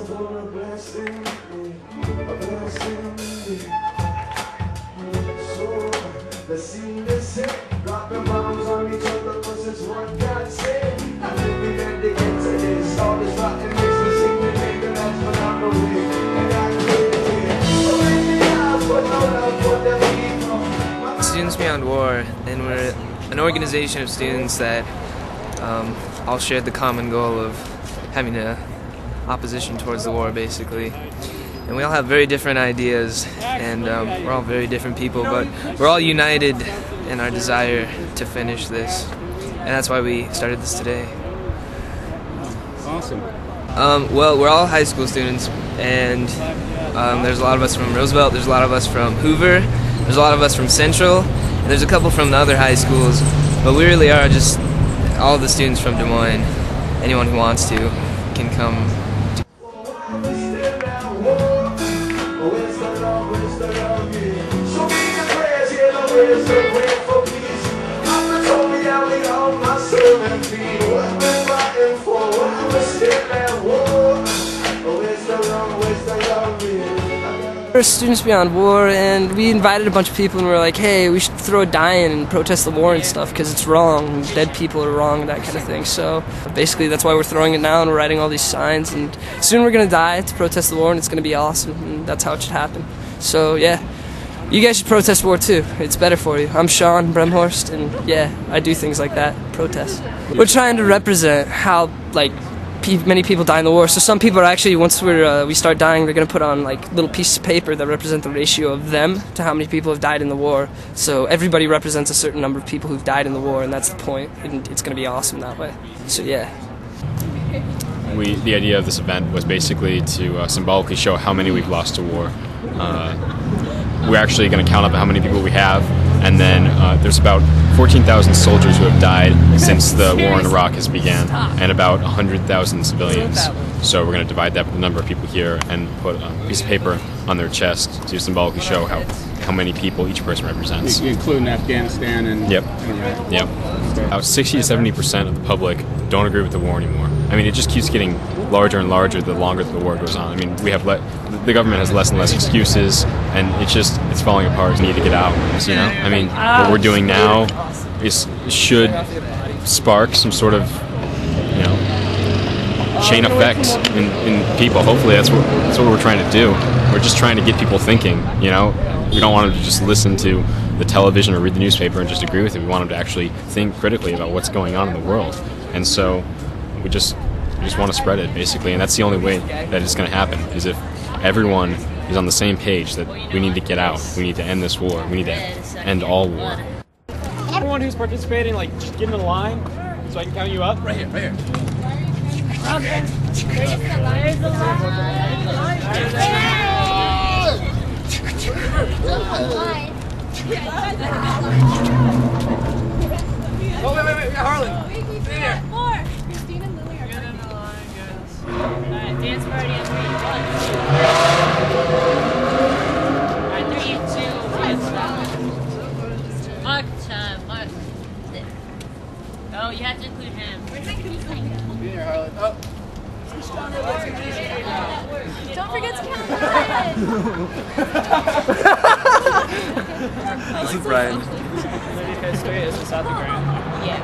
The scene is set, dropping bombs on each other, but since one got said, I think we had to get to this. All this rotten makes me sing the nigga, that's phenomenal. And I quit it. So in the house, but no love for the people. Students Beyond War, and we're an organization of students that all shared the common goal of having an opposition towards the war, basically. And we all have very different ideas, and we're all very different people, but we're all united in our desire to finish this. And that's why we started this today. Awesome. Well, we're all high school students, and there's a lot of us from Roosevelt, there's a lot of us from Hoover, there's a lot of us from Central, and there's a couple from the other high schools, but we really are just all the students from Des Moines. Anyone who wants to can come. We're Students Beyond War, and we invited a bunch of people, and we were like, hey, we should throw a die-in and protest the war and stuff because it's wrong, dead people are wrong, that kind of thing. So basically that's why we're throwing it now, and we're writing all these signs, and soon we're going to die to protest the war, and it's going to be awesome, and that's how it should happen. So yeah, you guys should protest war too, it's better for you. I'm Sean Bremhorst, and yeah, I do things like that, protest. We're trying to represent how, like, many people die in the war. So some people are actually, once we start dying, they're going to put on like little pieces of paper that represent the ratio of them to how many people have died in the war. So everybody represents a certain number of people who've died in the war, and that's the point. And it's going to be awesome that way. So yeah. The idea of this event was basically to symbolically show how many we've lost to war. We're actually going to count up how many people we have, and then there's about 14,000 soldiers who have died since the war in Iraq has began, and about 100,000 civilians. So we're going to divide that with the number of people here and put a piece of paper on their chest to symbolically show how many people each person represents. Including Afghanistan and Iraq. Yep. About 60 to 70% of the public don't agree with the war anymore. I mean, it just keeps getting larger and larger the longer the war goes on. I mean, the government has less and less excuses, and it's falling apart. We need to get out. You know, I mean, what we're doing now should spark some sort of, you know, chain effect in people. Hopefully, that's what we're trying to do. We're just trying to get people thinking. You know, we don't want them to just listen to the television or read the newspaper and just agree with it. We want them to actually think critically about what's going on in the world. And so we just want to spread it, basically, and that's the only way that it's going to happen, is if everyone is on the same page that we need to get out, we need to end this war, we need to end all war. Everyone who's participating, like, just get in a line so I can count you up. Right here, right here. There's the line. Oh, wait, we got Harlan. Stay there. More. Christine and Lily are Get in the line, guys. Alright, dance party on 3, 1. Alright, 3, 2, let's stop. Mark time, Mark. Oh, you have to include him. Be here, Harlan. Oh. Don't forget to count. This is Brian. History is this at the ground. Yeah.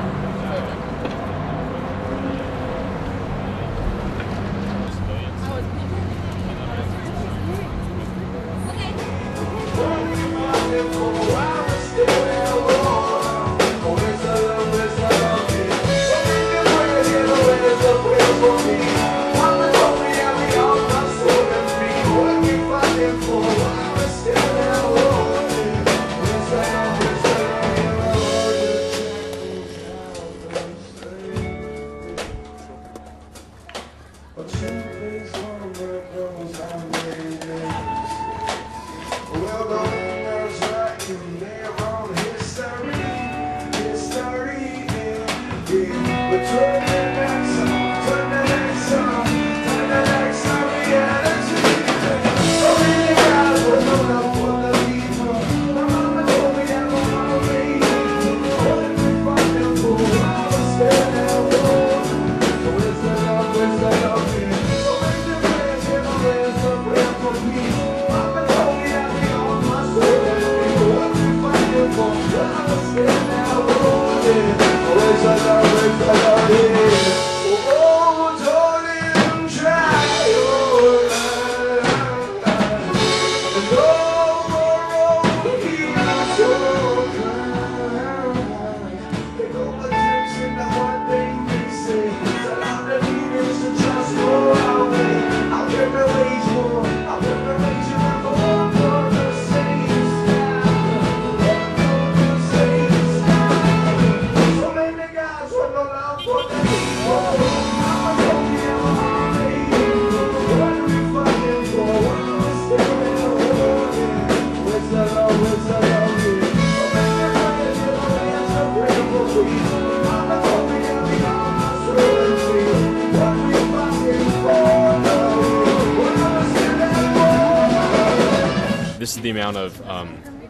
this is the amount of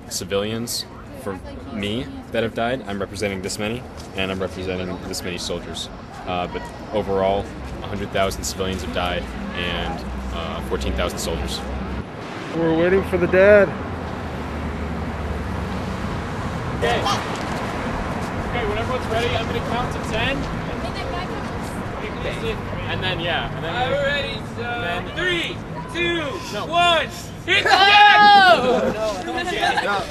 civilians for me that have died. I'm representing this many, and I'm representing this many soldiers. But overall, 100,000 civilians have died, and 14,000 soldiers. We're waiting for the dad. Okay. Okay, when everyone's ready, I'm gonna count to 10. And then and then I'm ready. then 3, 2, No. 1. Hit the gun!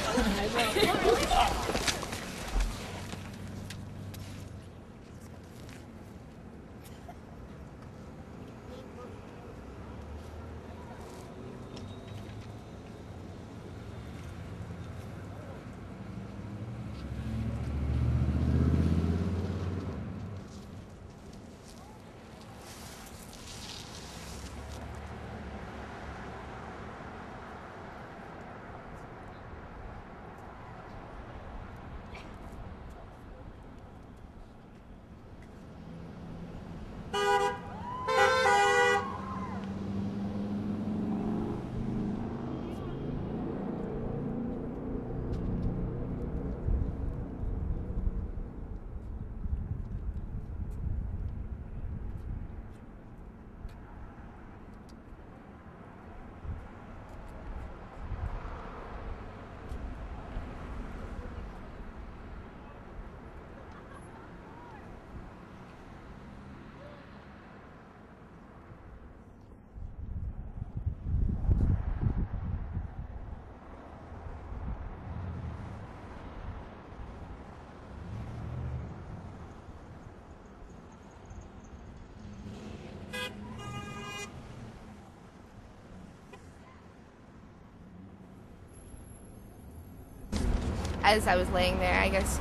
As I was laying there, I guess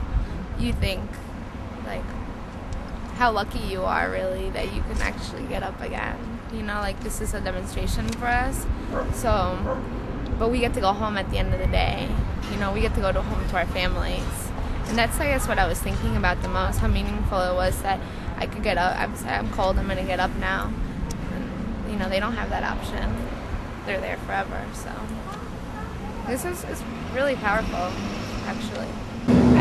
you think, like, how lucky you are, really, that you can actually get up again. You know, like, this is a demonstration for us. So, but we get to go home at the end of the day. You know, we get to go home to our families. And that's, I guess, what I was thinking about the most, how meaningful it was that I could get up. I'm cold, I'm going to get up now. And, you know, they don't have that option. They're there forever, so. This is really powerful, actually.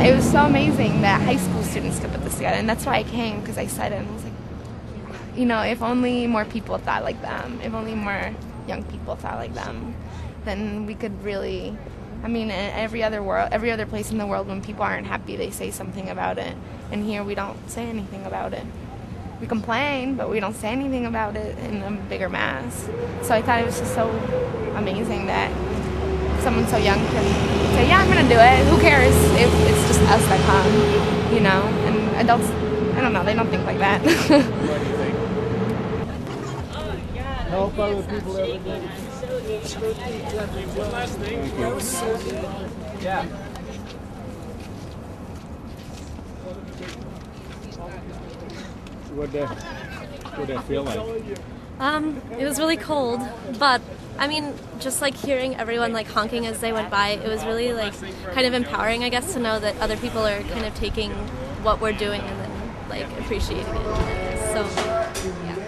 It was so amazing that high school students could put this together, and that's why I came, because I said it, and I was like, you know, if only more people thought like them, if only more young people thought like them, then we could really, I mean, in every other place in the world, when people aren't happy, they say something about it, and here we don't say anything about it. We complain, but we don't say anything about it in a bigger mass. So I thought it was just so amazing that someone so young can say, yeah, I'm going to do it. Who cares if it's just us that come, you know? And adults, I don't know, they don't think like that. Help other people every day. one last thing. That was so good. Yeah. What'd that feel like? It was really cold, but I mean, just like hearing everyone like honking as they went by, it was really like kind of empowering, I guess, to know that other people are kind of taking what we're doing and then like appreciating it. So, yeah.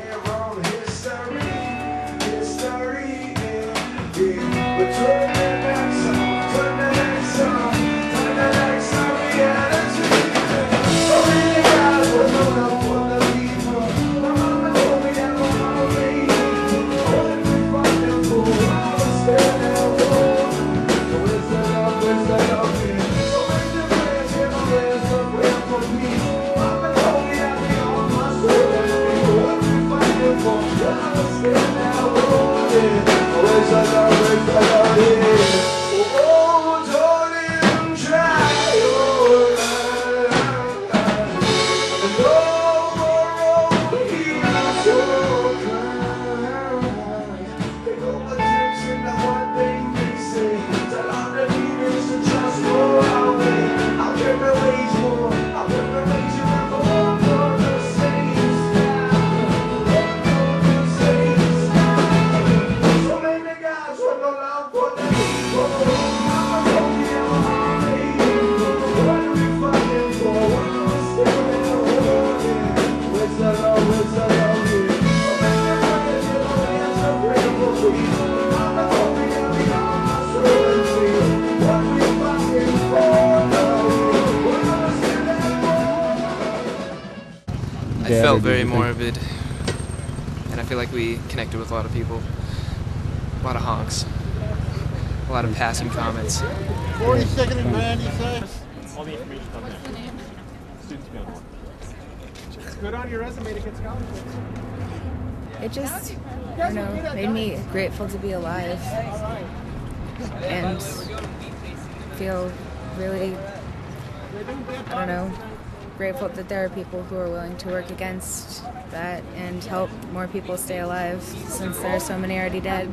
I felt very morbid, and I feel like we connected with a lot of people, a lot of honks, a lot of passing comments. 42nd and Grand, you say? All the information's on there. Students be on board. It's good on your resume to get scholarships. It just, I don't know, made me grateful to be alive and feel really, I don't know, grateful that there are people who are willing to work against that and help more people stay alive since there are so many already dead.